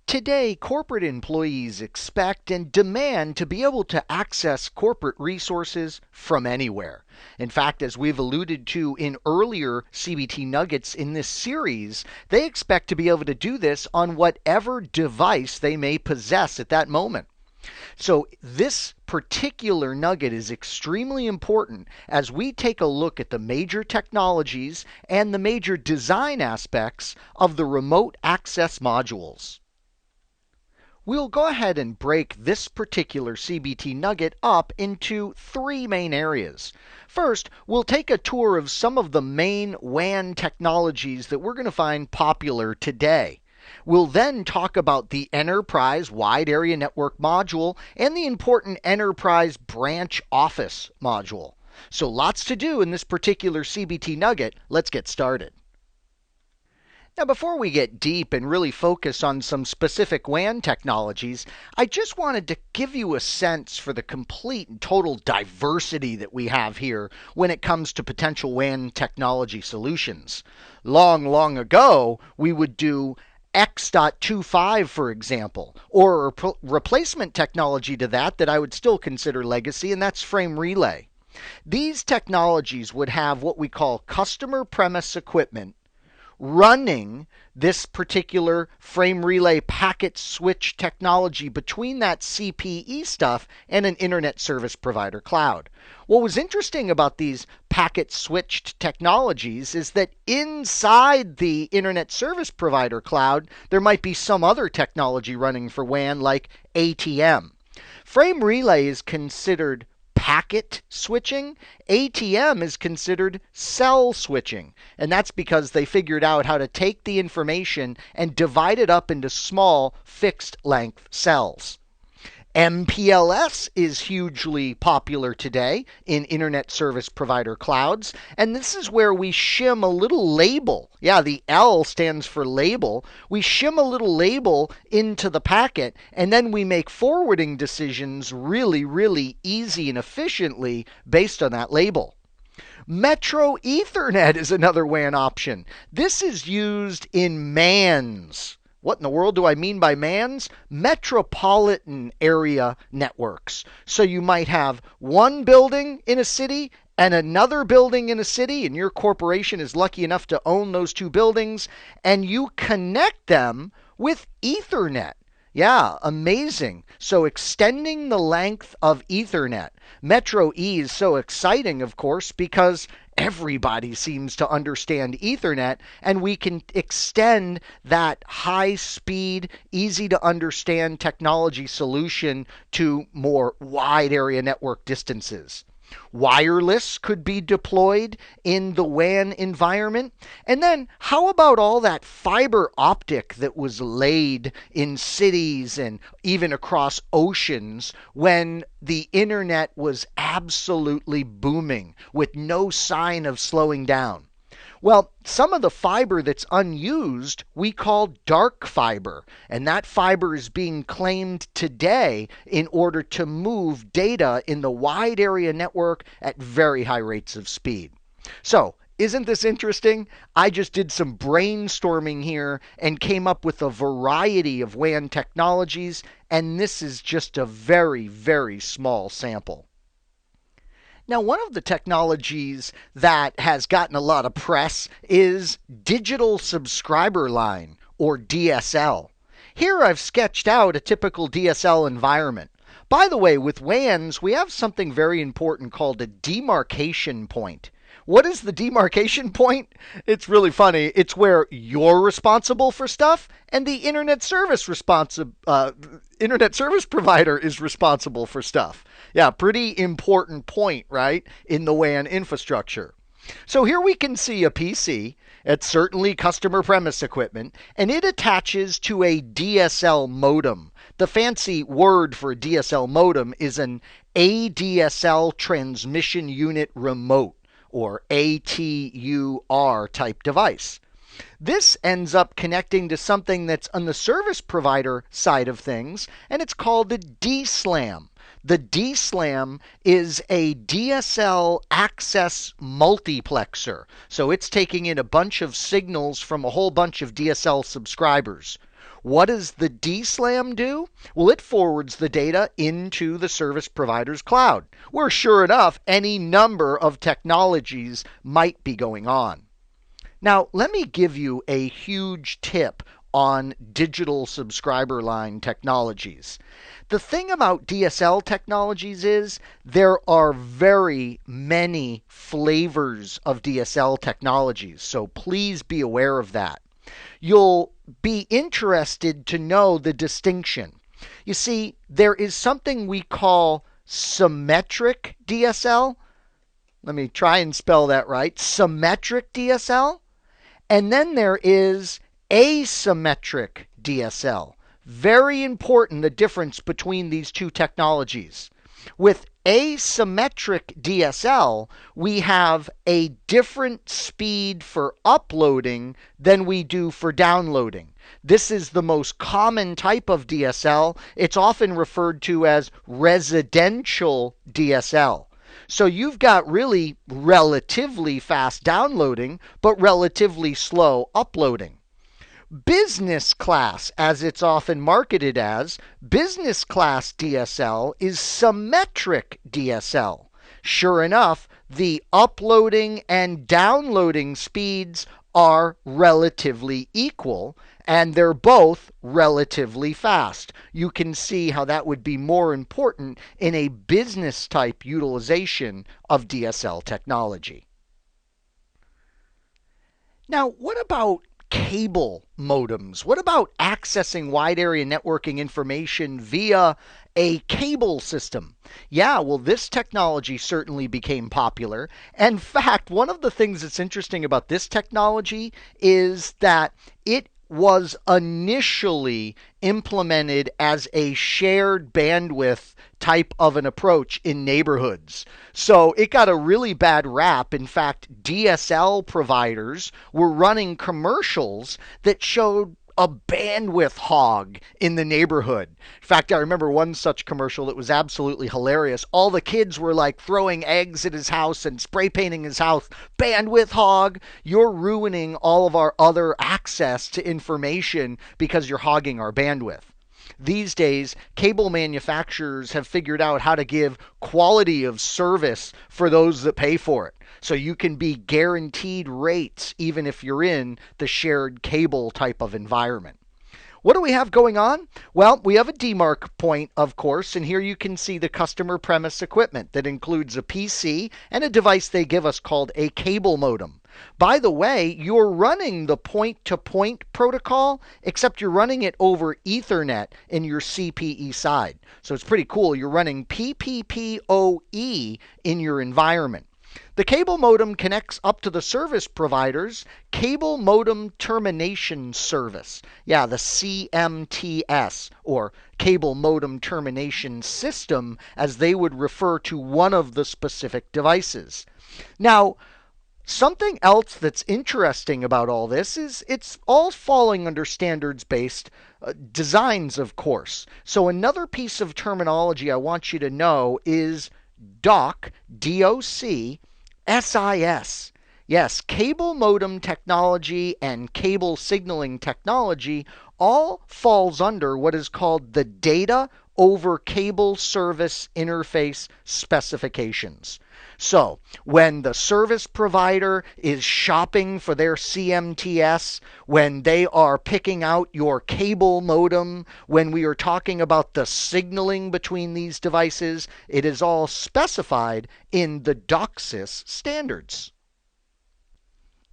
Today, corporate employees expect and demand to be able to access corporate resources from anywhere. In fact, as we've alluded to in earlier CBT Nuggets in this series, they expect to be able to do this on whatever device they may possess at that moment. So this particular nugget is extremely important as we take a look at the major technologies and the major design aspects of the remote access modules. We'll go ahead and break this particular CBT nugget up into three main areas. First, we'll take a tour of some of the main WAN technologies that we're going to find popular today. We'll then talk about the Enterprise Wide Area Network module and the important Enterprise Branch Office module. So lots to do in this particular CBT nugget. Let's get started. Now, before we get deep and really focus on some specific WAN technologies, I just wanted to give you a sense for the complete and total diversity that we have here when it comes to potential WAN technology solutions. Long ago, we would do X.25, for example, or a replacement technology to that I would still consider legacy, and that's frame relay. These technologies would have what we call customer premise equipment running this particular frame relay packet switch technology between that CPE stuff and an internet service provider cloud. What was interesting about these packet switched technologies is that inside the internet service provider cloud, there might be some other technology running for WAN like ATM. Frame relay is considered packet switching. ATM is considered cell switching, and that's because they figured out how to take the information and divide it up into small fixed length cells. MPLS is hugely popular today in internet service provider clouds, and this is where we shim a little label. Yeah, the L stands for label. We shim a little label into the packet, and then we make forwarding decisions really easy and efficiently based on that label. Metro Ethernet is another WAN option. This is used in MANs. What in the world do I mean by MANs? Metropolitan area networks. So you might have one building in a city and another building in a city, and your corporation is lucky enough to own those two buildings, and you connect them with Ethernet. Yeah, amazing. So extending the length of Ethernet. Metro E is so exciting, of course, because everybody seems to understand Ethernet, and we can extend that high speed, easy to understand technology solution to more wide area network distances. Wireless could be deployed in the WAN environment. And then how about all that fiber optic that was laid in cities and even across oceans when the internet was absolutely booming with no sign of slowing down? Well, some of the fiber that's unused we call dark fiber, and that fiber is being claimed today in order to move data in the wide area network at very high rates of speed. So, isn't this interesting? I just did some brainstorming here and came up with a variety of WAN technologies, and this is just a very small sample. Now, one of the technologies that has gotten a lot of press is digital subscriber line, or DSL. Here I've sketched out a typical DSL environment. By the way, with WANs, we have something very important called a demarcation point. What is the demarcation point? It's really funny. It's where you're responsible for stuff and the internet service provider is responsible for stuff. Yeah, pretty important point, right, in the WAN infrastructure. So here we can see a PC. It's certainly customer premise equipment, and it attaches to a DSL modem. The fancy word for a DSL modem is an ADSL transmission unit remote, or ATUR type device. This ends up connecting to something that's on the service provider side of things, and it's called a DSLAM. The DSLAM is a DSL access multiplexer. So it's taking in a bunch of signals from a whole bunch of DSL subscribers. What does the DSLAM do? Well, it forwards the data into the service provider's cloud, where sure enough, any number of technologies might be going on. Now, let me give you a huge tip on digital subscriber line technologies. The thing about DSL technologies is there are very many flavors of DSL technologies, so please be aware of that. You'll be interested to know the distinction. You see, there is something we call symmetric DSL. Let me try and spell that right. Symmetric DSL. And then there is asymmetric DSL. Very important, the difference between these two technologies. With asymmetric DSL, we have a different speed for uploading than we do for downloading. This is the most common type of DSL. It's often referred to as residential DSL. So you've got really relatively fast downloading, but relatively slow uploading. Business class, as it's often marketed as, business class DSL is symmetric DSL. Sure enough, the uploading and downloading speeds are relatively equal, and they're both relatively fast. You can see how that would be more important in a business type utilization of DSL technology. Now, what about cable modems? What about accessing wide area networking information via a cable system? Yeah, well, this technology certainly became popular. In fact, one of the things that's interesting about this technology is that it was initially implemented as a shared bandwidth type of an approach in neighborhoods. So it got a really bad rap. In fact, DSL providers were running commercials that showed a bandwidth hog in the neighborhood. In fact, I remember one such commercial that was absolutely hilarious. All the kids were like throwing eggs at his house and spray painting his house. Bandwidth hog, you're ruining all of our other access to information because you're hogging our bandwidth. These days, cable manufacturers have figured out how to give quality of service for those that pay for it. So you can be guaranteed rates even if you're in the shared cable type of environment. What do we have going on? Well, we have a DMARC point, of course, and here you can see the customer premise equipment that includes a PC and a device they give us called a cable modem. By the way, you're running the point-to-point protocol, except you're running it over Ethernet in your CPE side. So it's pretty cool. You're running PPPoE in your environment. The cable modem connects up to the service provider's cable modem termination service. Yeah, the CMTS, or cable modem termination system, as they would refer to one of the specific devices. Now, something else that's interesting about all this is it's all falling under standards-based designs, of course. So another piece of terminology I want you to know is DOC, D-O-C, SIS. Yes, cable modem technology and cable signaling technology all falls under what is called the Data over Cable Service Interface Specifications. So, when the service provider is shopping for their CMTS, when they are picking out your cable modem, when we are talking about the signaling between these devices, it is all specified in the DOCSIS standards.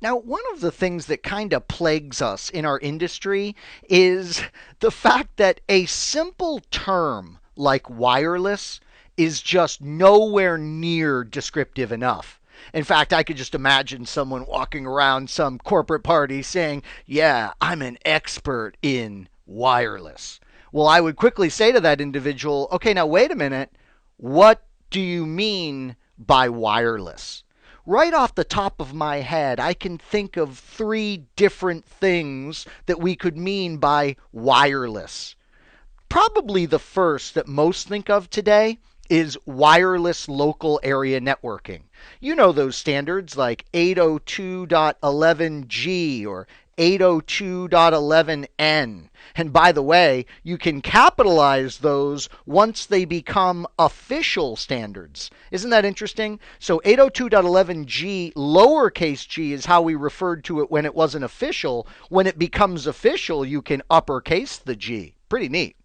Now, one of the things that kind of plagues us in our industry is the fact that a simple term like wireless is just nowhere near descriptive enough. In fact, I could just imagine someone walking around some corporate party saying, "Yeah, I'm an expert in wireless." Well, I would quickly say to that individual, "Okay, now wait a minute. What do you mean by wireless?" Right off the top of my head, I can think of 3 different things that we could mean by wireless. Probably the first that most think of today is wireless local area networking. You know those standards like 802.11g or 802.11n. And by the way, you can capitalize those once they become official standards. Isn't that interesting? So 802.11g, lowercase g, is how we referred to it when it wasn't official. When it becomes official, you can uppercase the g. Pretty neat.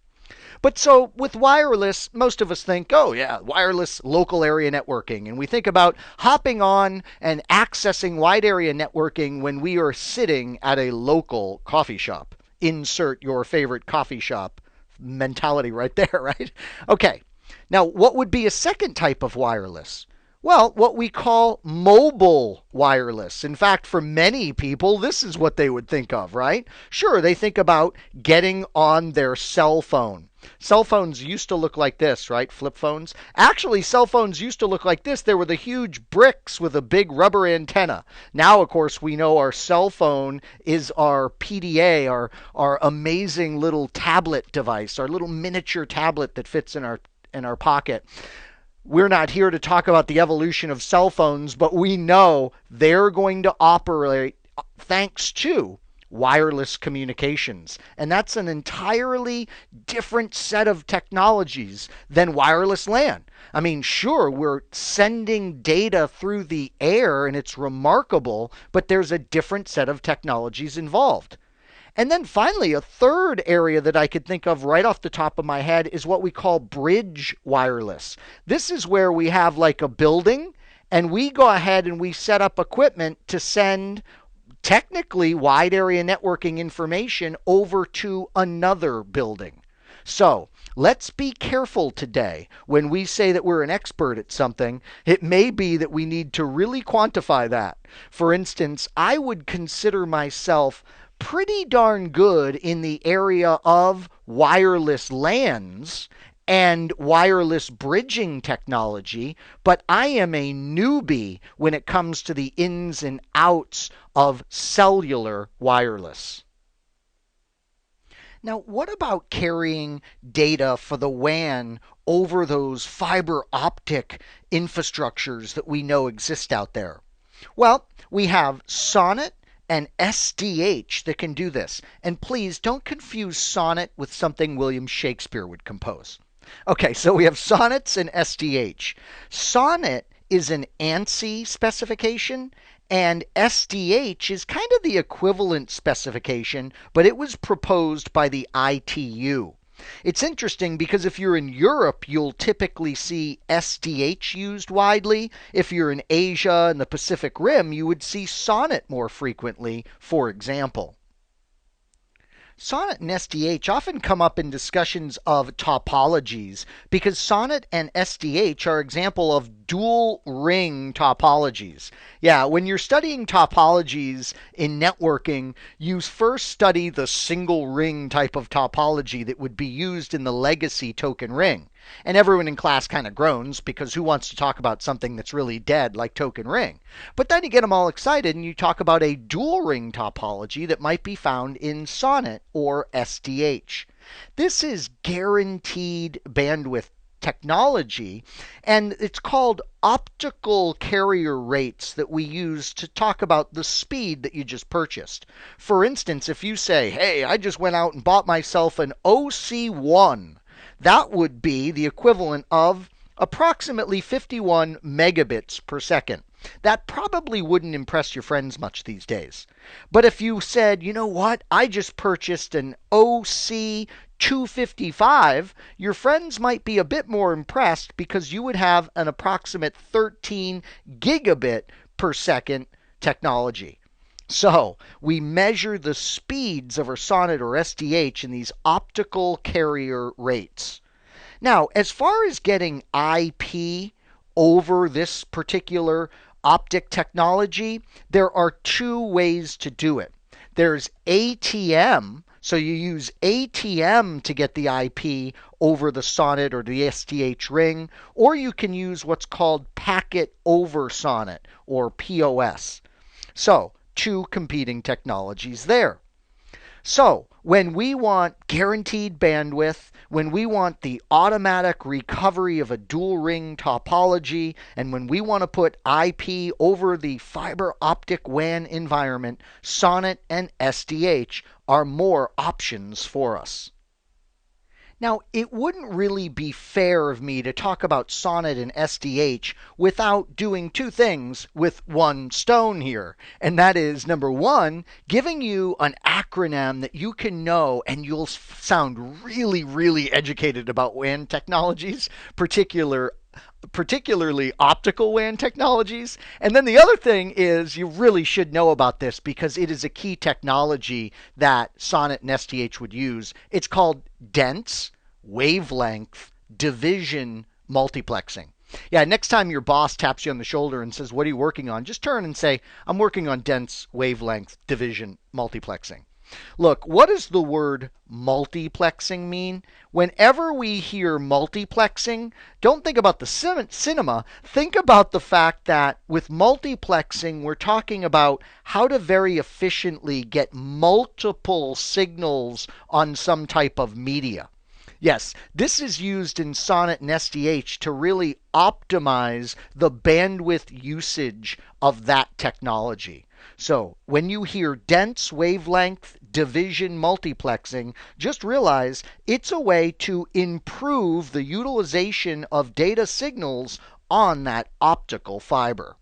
But so with wireless, most of us think, oh, yeah, wireless local area networking. And we think about hopping on and accessing wide area networking when we are sitting at a local coffee shop. Insert your favorite coffee shop mentality right there, right? Okay. Now, what would be a second type of wireless? Well, what we call mobile wireless. In fact, for many people, this is what they would think of, right? Sure, they think about getting on their cell phone. Cell phones used to look like this, right? Flip phones. Actually, cell phones used to look like this. They were the huge bricks with a big rubber antenna. Now, of course, we know our cell phone is our PDA, our amazing little tablet device, our little miniature tablet that fits in our pocket. We're not here to talk about the evolution of cell phones, but we know they're going to operate thanks to wireless communications. And that's an entirely different set of technologies than wireless LAN. I mean, sure, we're sending data through the air and it's remarkable, but there's a different set of technologies involved. And then finally, a third area that I could think of right off the top of my head is what we call bridge wireless. This is where we have like a building and we go ahead and we set up equipment to send technically wide area networking information over to another building. So let's be careful today when we say that we're an expert at something. It may be that we need to really quantify that. For instance, I would consider myself pretty darn good in the area of wireless LANs and wireless bridging technology, but I am a newbie when it comes to the ins and outs of cellular wireless. Now, what about carrying data for the WAN over those fiber optic infrastructures that we know exist out there? Well, we have SONET and SDH that can do this. And please don't confuse sonnet with something William Shakespeare would compose. Okay, so we have sonnets and SDH. Sonnet is an ANSI specification, and SDH is kind of the equivalent specification, but it was proposed by the ITU. It's interesting because if you're in Europe, you'll typically see SDH used widely. If you're in Asia and the Pacific Rim, you would see SONET more frequently, for example. SONET and SDH often come up in discussions of topologies because SONET and SDH are example of dual ring topologies. Yeah, when you're studying topologies in networking, you first study the single ring type of topology that would be used in the legacy token ring. And everyone in class kind of groans because who wants to talk about something that's really dead like token ring? But then you get them all excited and you talk about a dual ring topology that might be found in SONET or SDH. This is guaranteed bandwidth technology, and it's called optical carrier rates that we use to talk about the speed that you just purchased. For instance, if you say, hey, I just went out and bought myself an OC1, that would be the equivalent of approximately 51 megabits per second. That probably wouldn't impress your friends much these days. But if you said, you know what, I just purchased an OC255, your friends might be a bit more impressed because you would have an approximate 13 gigabit per second technology. So we measure the speeds of our SONET or SDH in these optical carrier rates. Now, as far as getting IP over this particular optic technology, there are two ways to do it. There's ATM, so you use ATM to get the IP over the SONET or the SDH ring, or you can use what's called Packet over SONET or POS. So, two competing technologies there. So, when we want guaranteed bandwidth, when we want the automatic recovery of a dual ring topology, and when we want to put IP over the fiber optic WAN environment, SONET and SDH are more options for us. Now, it wouldn't really be fair of me to talk about SONET and SDH without doing two things with one stone here. And that is, number one, giving you an acronym that you can know and you'll sound really, really educated about WAN technologies, particularly optical WAN technologies. And then the other thing is you really should know about this because it is a key technology that SONET and SDH would use. It's called dense wavelength division multiplexing. Yeah, next time your boss taps you on the shoulder and says, "What are you working on?" just turn and say, "I'm working on dense wavelength division multiplexing." Look, what does the word multiplexing mean? Whenever we hear multiplexing, don't think about the cinema. Think about the fact that with multiplexing, we're talking about how to very efficiently get multiple signals on some type of media. Yes, this is used in SONET and SDH to really optimize the bandwidth usage of that technology. So when you hear dense wavelength division multiplexing, just realize it's a way to improve the utilization of data signals on that optical fiber.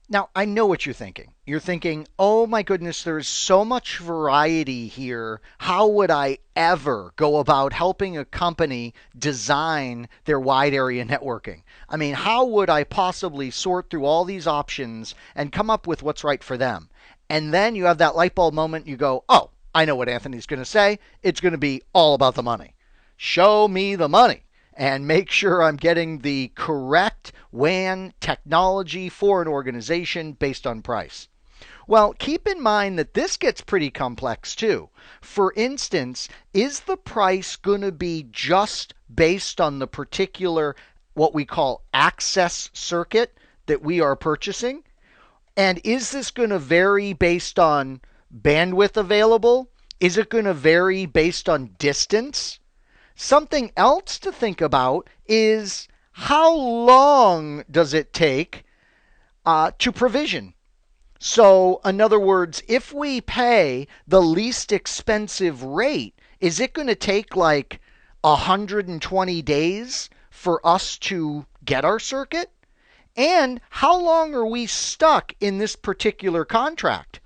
Now, I know what you're thinking. You're thinking, oh my goodness, there's so much variety here. How would I ever go about helping a company design their wide area networking? I mean, how would I possibly sort through all these options and come up with what's right for them? And then you have that light bulb moment. You go, oh, I know what Anthony's going to say. It's going to be all about the money. Show me the money and make sure I'm getting the correct WAN technology for an organization based on price. Well, keep in mind that this gets pretty complex too. For instance, is the price going to be just based on the particular, what we call access circuit that we are purchasing? And is this going to vary based on bandwidth available? Is it going to vary based on distance? Something else to think about is how long does it take to provision? So, in other words, if we pay the least expensive rate, is it going to take like 120 days for us to get our circuit? And how long are we stuck in this particular contract?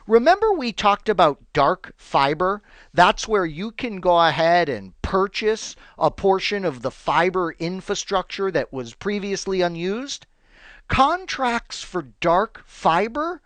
Remember we talked about dark fiber? That's where you can go ahead and purchase a portion of the fiber infrastructure that was previously unused. Contracts for dark fiber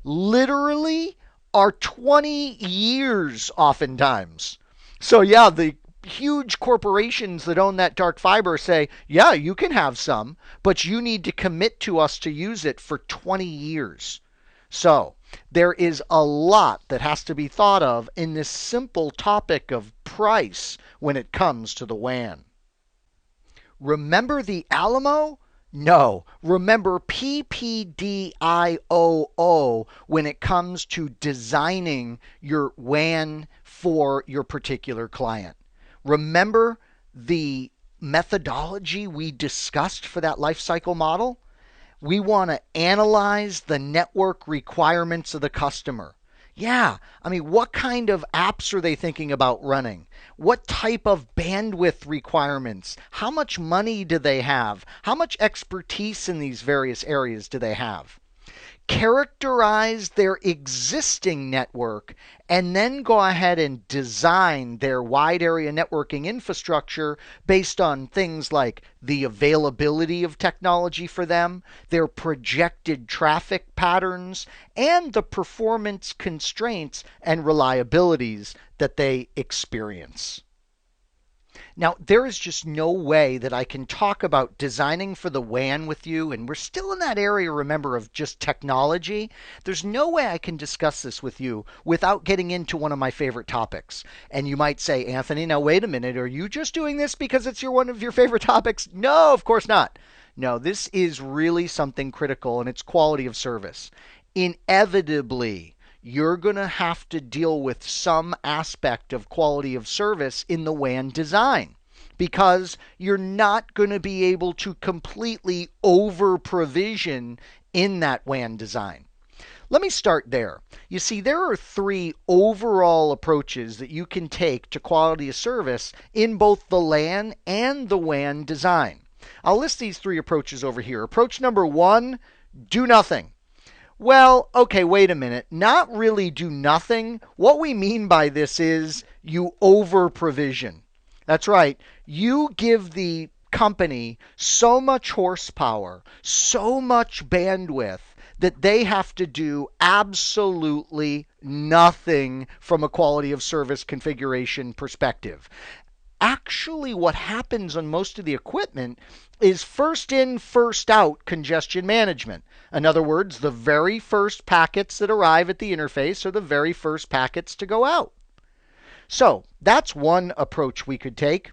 literally are 20 years oftentimes. So yeah, the huge corporations that own that dark fiber say, yeah, you can have some, but you need to commit to us to use it for 20 years. So there is a lot that has to be thought of in this simple topic of price when it comes to the WAN. Remember the Alamo? No. Remember PPDIOO when it comes to designing your WAN for your particular client. Remember the methodology we discussed for that lifecycle model? We want to analyze the network requirements of the customer. Yeah, I mean, what kind of apps are they thinking about running? What type of bandwidth requirements? How much money do they have? How much expertise in these various areas do they have? Characterize their existing network, and then go ahead and design their wide area networking infrastructure based on things like the availability of technology for them, their projected traffic patterns, and the performance constraints and reliabilities that they experience. Now, there is just no way that I can talk about designing for the WAN with you, and we're still in that area, remember, of just technology. There's no way I can discuss this with you without getting into one of my favorite topics. And you might say, Anthony, now wait a minute, are you just doing this because it's one of your favorite topics? No, of course not. No, this is really something critical, and it's quality of service. Inevitably, you're going to have to deal with some aspect of quality of service in the WAN design, because you're not going to be able to completely over provision in that WAN design. Let me start there. You see, there are three overall approaches that you can take to quality of service in both the LAN and the WAN design. I'll list these three approaches over here. Approach number one, do nothing. Well, okay, wait a minute. Not really do nothing. What we mean by this is you over provision. That's right. You give the company so much horsepower, so much bandwidth, that they have to do absolutely nothing from a quality of service configuration perspective. Actually, what happens on most of the equipment is first in, first out congestion management. In other words, the very first packets that arrive at the interface are the very first packets to go out. So that's one approach we could take.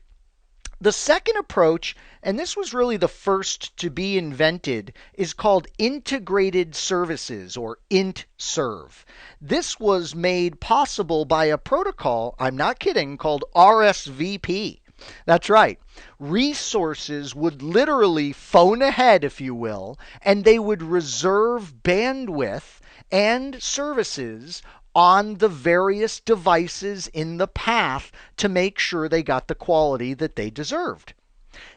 The second approach, and this was really the first to be invented, is called integrated services, or INTServe. This was made possible by a protocol, I'm not kidding, called RSVP. That's right. Resources would literally phone ahead, if you will, and they would reserve bandwidth and services on the various devices in the path to make sure they got the quality that they deserved.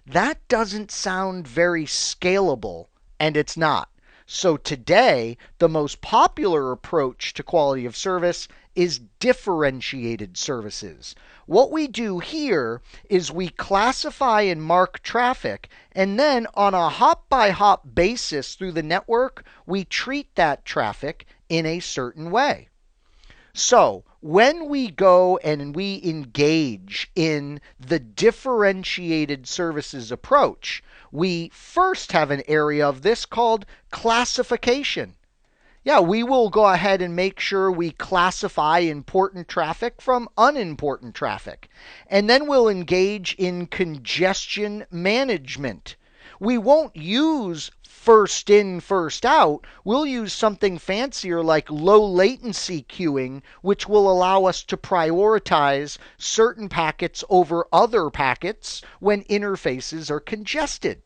That doesn't sound very scalable, and it's not. So today, the most popular approach to quality of service is differentiated services. What we do here is we classify and mark traffic, and then on a hop-by-hop basis through the network, we treat that traffic in a certain way. So when we go and we engage in the differentiated services approach, we first have an area of this called classification. Yeah, we will go ahead and make sure we classify important traffic from unimportant traffic. And then we'll engage in congestion management. We won't use first in, first out. We'll use something fancier like low latency queuing, which will allow us to prioritize certain packets over other packets when interfaces are congested.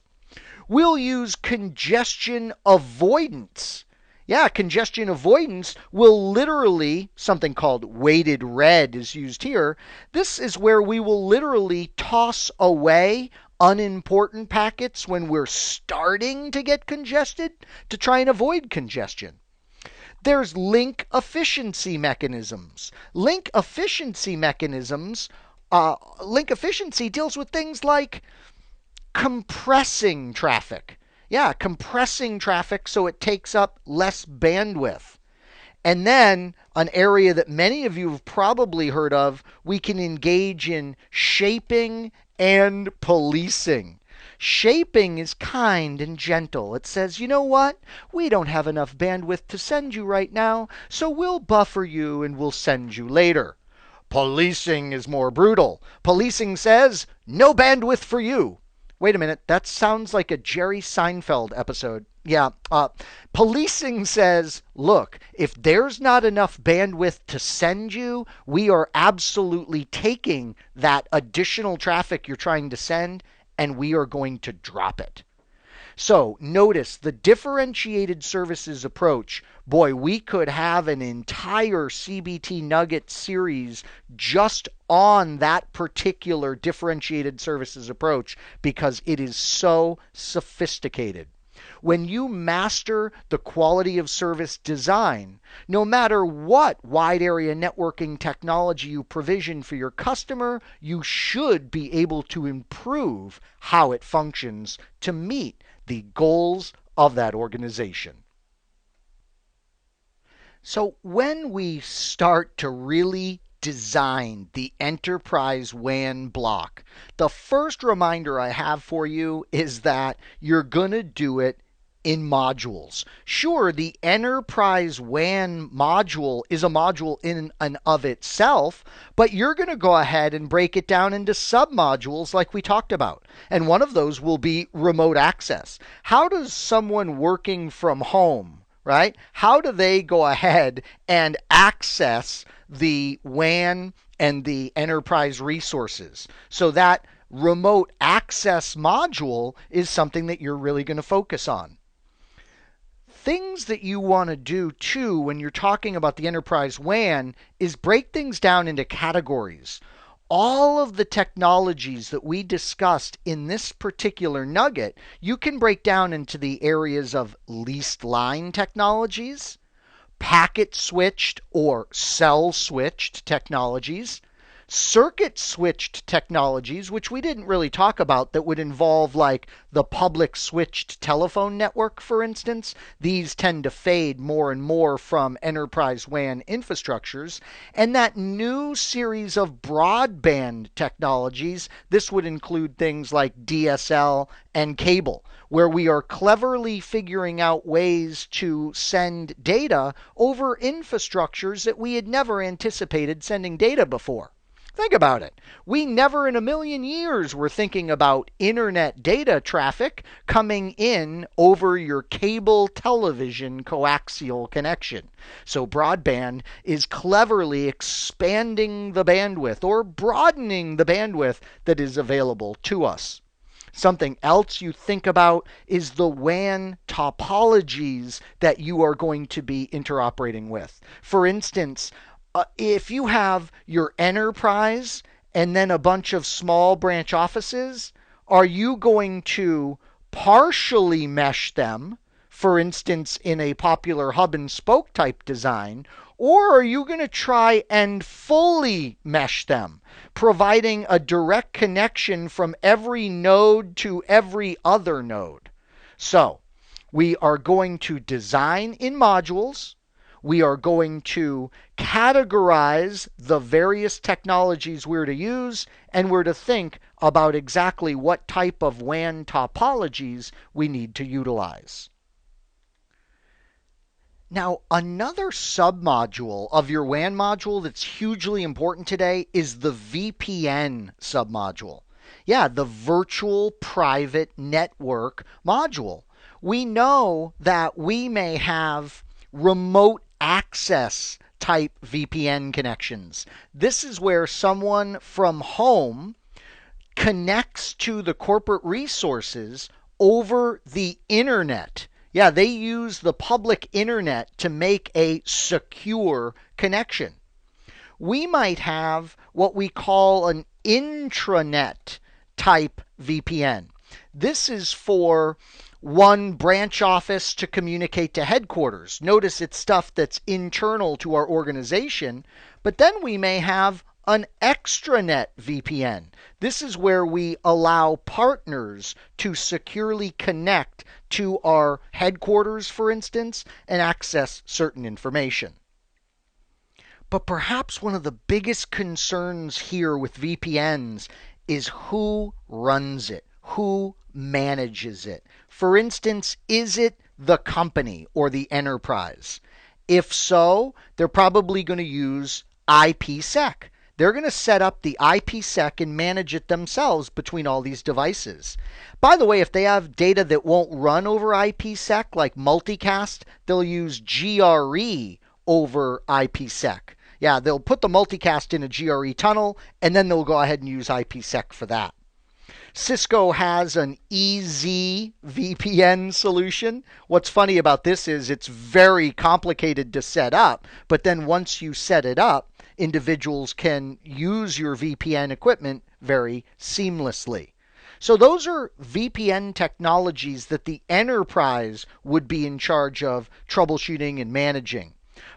We'll use congestion avoidance. Yeah, congestion avoidance will literally, something called weighted red is used here. This is where we will literally toss away unimportant packets when we're starting to get congested to try and avoid congestion. There's link efficiency mechanisms. Link efficiency deals with things like compressing traffic. Yeah, compressing traffic so it takes up less bandwidth. And then an area that many of you have probably heard of, we can engage in shaping and policing. Shaping is kind and gentle. It says, you know what? We don't have enough bandwidth to send you right now, so we'll buffer you and we'll send you later. Policing is more brutal. Policing says, no bandwidth for you. Wait a minute, that sounds like a Jerry Seinfeld episode. Yeah, policing says, look, if there's not enough bandwidth to send you, we are absolutely taking that additional traffic you're trying to send and we are going to drop it. So notice the differentiated services approach. Boy, we could have an entire CBT Nugget series just on that particular differentiated services approach because it is so sophisticated. When you master the quality of service design, no matter what wide area networking technology you provision for your customer, you should be able to improve how it functions to meet the goals of that organization. So when we start to really design the enterprise WAN block, the first reminder I have for you is that you're going to do it in modules. Sure, the enterprise WAN module is a module in and of itself, but you're going to go ahead and break it down into submodules like we talked about. And one of those will be remote access. How does someone working from home right? How do they go ahead and access the WAN and the enterprise resources? So that remote access module is something that you're really going to focus on. Things that you want to do too when you're talking about the enterprise WAN is break things down into categories. All of the technologies that we discussed in this particular nugget, you can break down into the areas of leased line technologies, packet switched or cell switched technologies, circuit switched technologies, which we didn't really talk about, that would involve like the public switched telephone network, for instance. These tend to fade more and more from enterprise WAN infrastructures. And that new series of broadband technologies, this would include things like DSL and cable, where we are cleverly figuring out ways to send data over infrastructures that we had never anticipated sending data before. Think about it. We never in a million years were thinking about internet data traffic coming in over your cable television coaxial connection. So broadband is cleverly expanding the bandwidth or broadening the bandwidth that is available to us. Something else you think about is the WAN topologies that you are going to be interoperating with. For instance, if you have your enterprise and then a bunch of small branch offices, are you going to partially mesh them, for instance, in a popular hub and spoke type design, or are you going to try and fully mesh them, providing a direct connection from every node to every other node? So, we are going to design in modules. We are going to categorize the various technologies we're to use, and we're to think about exactly what type of WAN topologies we need to utilize. Now, another submodule of your WAN module that's hugely important today is the VPN submodule. Yeah, the virtual private network module. We know that we may have remote access type VPN connections. This is where someone from home connects to the corporate resources over the internet. Yeah, they use the public internet to make a secure connection. We might have what we call an intranet type VPN. This is for one branch office to communicate to headquarters. Notice it's stuff that's internal to our organization, but then we may have an extranet VPN. This is where we allow partners to securely connect to our headquarters, for instance, and access certain information. But perhaps one of the biggest concerns here with VPNs is who runs it, who manages it. For instance, is it the company or the enterprise? If so, they're probably going to use IPsec. They're going to set up the IPsec and manage it themselves between all these devices. By the way, if they have data that won't run over IPsec, like multicast, they'll use GRE over IPsec. Yeah, they'll put the multicast in a GRE tunnel, and then they'll go ahead and use IPsec for that. Cisco has an EasyVPN solution. What's funny about this is it's very complicated to set up, but then once you set it up, individuals can use your VPN equipment very seamlessly. So those are VPN technologies that the enterprise would be in charge of troubleshooting and managing.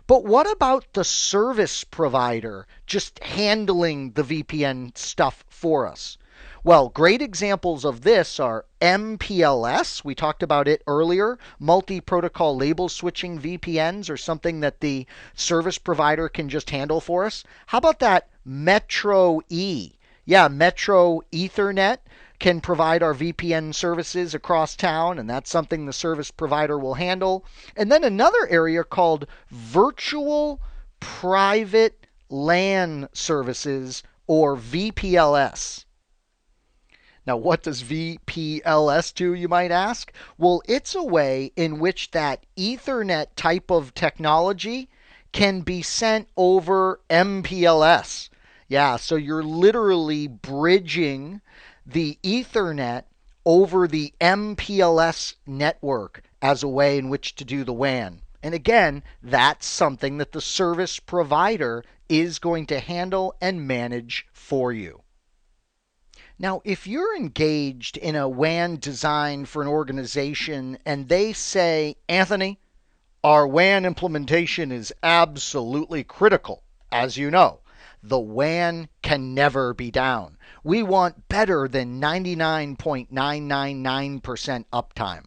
But what about the service provider just handling the VPN stuff for us? Well, great examples of this are MPLS. We talked about it earlier. Multi-protocol label switching VPNs are something that the service provider can just handle for us. How about that Metro E? Yeah, Metro Ethernet can provide our VPN services across town, and that's something the service provider will handle. And then another area called Virtual Private LAN Services, or VPLS. Now, what does VPLS do, you might ask? Well, it's a way in which that Ethernet type of technology can be sent over MPLS. Yeah, so you're literally bridging the Ethernet over the MPLS network as a way in which to do the WAN. And again, that's something that the service provider is going to handle and manage for you. Now, if you're engaged in a WAN design for an organization and they say, Anthony, our WAN implementation is absolutely critical, as you know, the WAN can never be down. We want better than 99.999% uptime.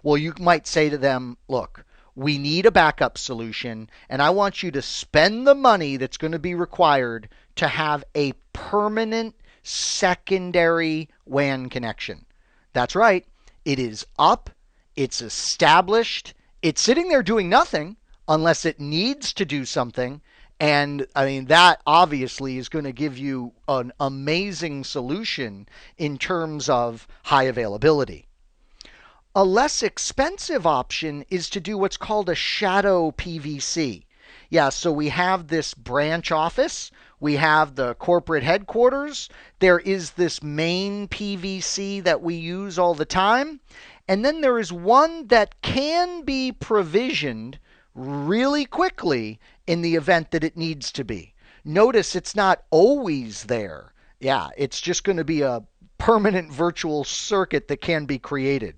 Well, you might say to them, look, we need a backup solution, and I want you to spend the money that's going to be required to have a permanent secondary WAN connection. That's right. It is up. It's established. It's sitting there doing nothing unless it needs to do something. And I mean, that obviously is going to give you an amazing solution in terms of high availability. A less expensive option is to do what's called a shadow PVC. Yeah, so we have this branch office, we have the corporate headquarters, there is this main PVC that we use all the time, and then there is one that can be provisioned really quickly in the event that it needs to be. Notice it's not always there. Yeah, it's just going to be a permanent virtual circuit that can be created.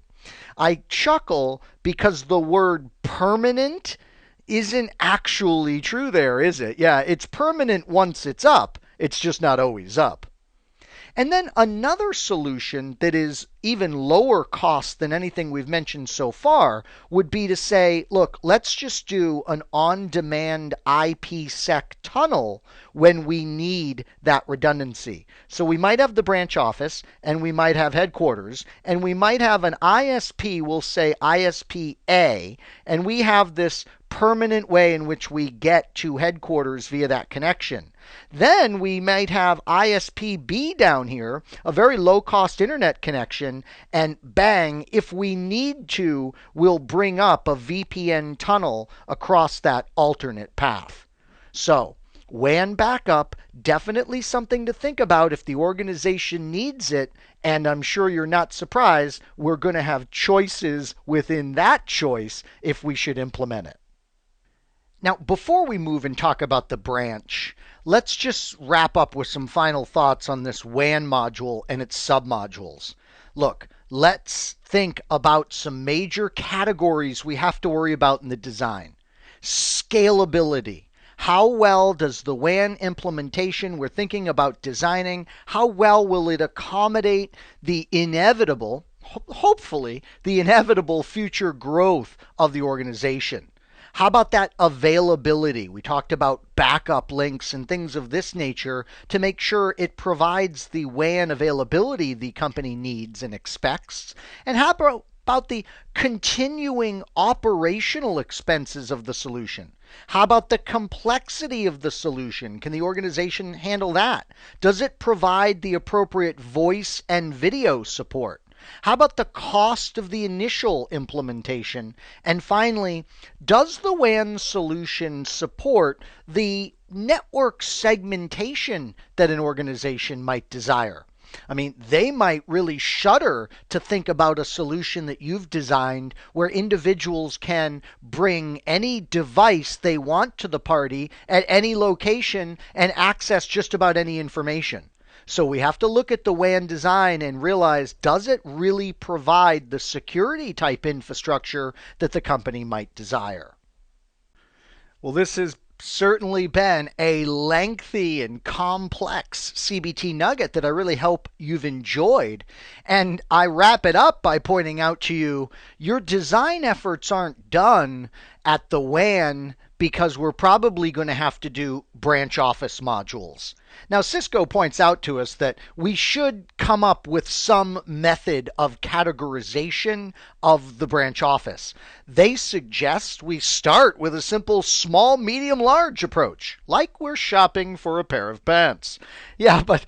I chuckle because the word permanent isn't actually true there, is it? Yeah, it's permanent once it's up. It's just not always up. And then another solution that is even lower cost than anything we've mentioned so far would be to say, look, let's just do an on-demand IPsec tunnel when we need that redundancy. So we might have the branch office, and we might have headquarters, and we might have an ISP, we'll say ISP A, and we have this permanent way in which we get to headquarters via that connection. Then we might have ISP-B down here, a very low-cost internet connection, and bang, if we need to, we'll bring up a VPN tunnel across that alternate path. So, WAN backup, definitely something to think about if the organization needs it, and I'm sure you're not surprised we're going to have choices within that choice if we should implement it. Now, before we move and talk about the branch, let's just wrap up with some final thoughts on this WAN module and its submodules. Look, let's think about some major categories we have to worry about in the design. Scalability. How well does the WAN implementation we're thinking about designing, how well will it accommodate the inevitable, hopefully, the inevitable future growth of the organization? How about that availability? We talked about backup links and things of this nature to make sure it provides the WAN availability the company needs and expects. And how about the continuing operational expenses of the solution? How about the complexity of the solution? Can the organization handle that? Does it provide the appropriate voice and video support? How about the cost of the initial implementation? And finally, does the WAN solution support the network segmentation that an organization might desire? I mean, they might really shudder to think about a solution that you've designed where individuals can bring any device they want to the party at any location and access just about any information. So we have to look at the WAN design and realize, does it really provide the security type infrastructure that the company might desire? Well, this has certainly been a lengthy and complex CBT nugget that I really hope you've enjoyed. And I wrap it up by pointing out to you, your design efforts aren't done at the WAN because we're probably going to have to do branch office modules. Now, Cisco points out to us that we should come up with some method of categorization of the branch office. They suggest we start with a simple small, medium, large approach, like we're shopping for a pair of pants. Yeah, but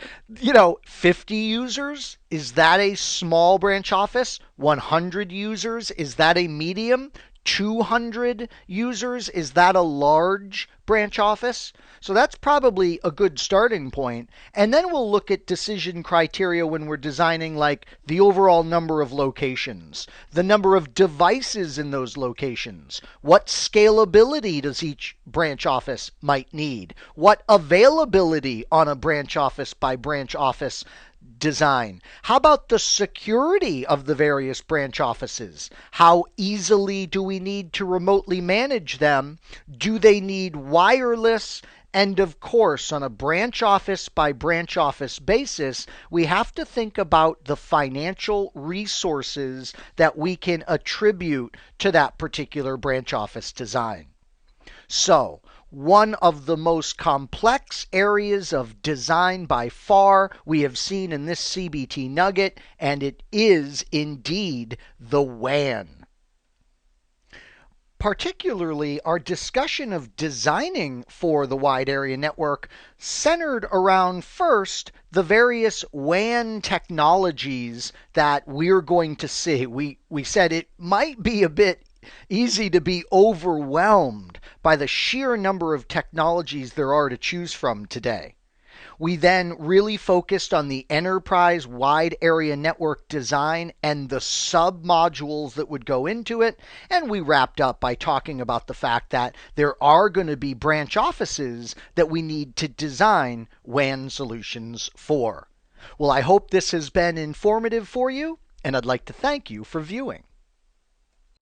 50 users, is that a small branch office? 100 users, is that a medium? 200 users, is that a large branch office? So that's probably a good starting point. And then we'll look at decision criteria when we're designing, like the overall number of locations, the number of devices in those locations, what scalability does each branch office might need, what availability on a branch office by branch office design. How about the security of the various branch offices? How easily do we need to remotely manage them? Do they need wireless? And of course, on a branch office by branch office basis, we have to think about the financial resources that we can attribute to that particular branch office design. So, one of the most complex areas of design by far we have seen in this CBT nugget, and it is indeed the WAN. Particularly, our discussion of designing for the wide area network centered around first the various WAN technologies that we're going to see. We said it might be a bit easy to be overwhelmed by the sheer number of technologies there are to choose from today. We then really focused on the enterprise wide area network design and the sub-modules that would go into it. And we wrapped up by talking about the fact that there are going to be branch offices that we need to design WAN solutions for. Well, I hope this has been informative for you, and I'd like to thank you for viewing.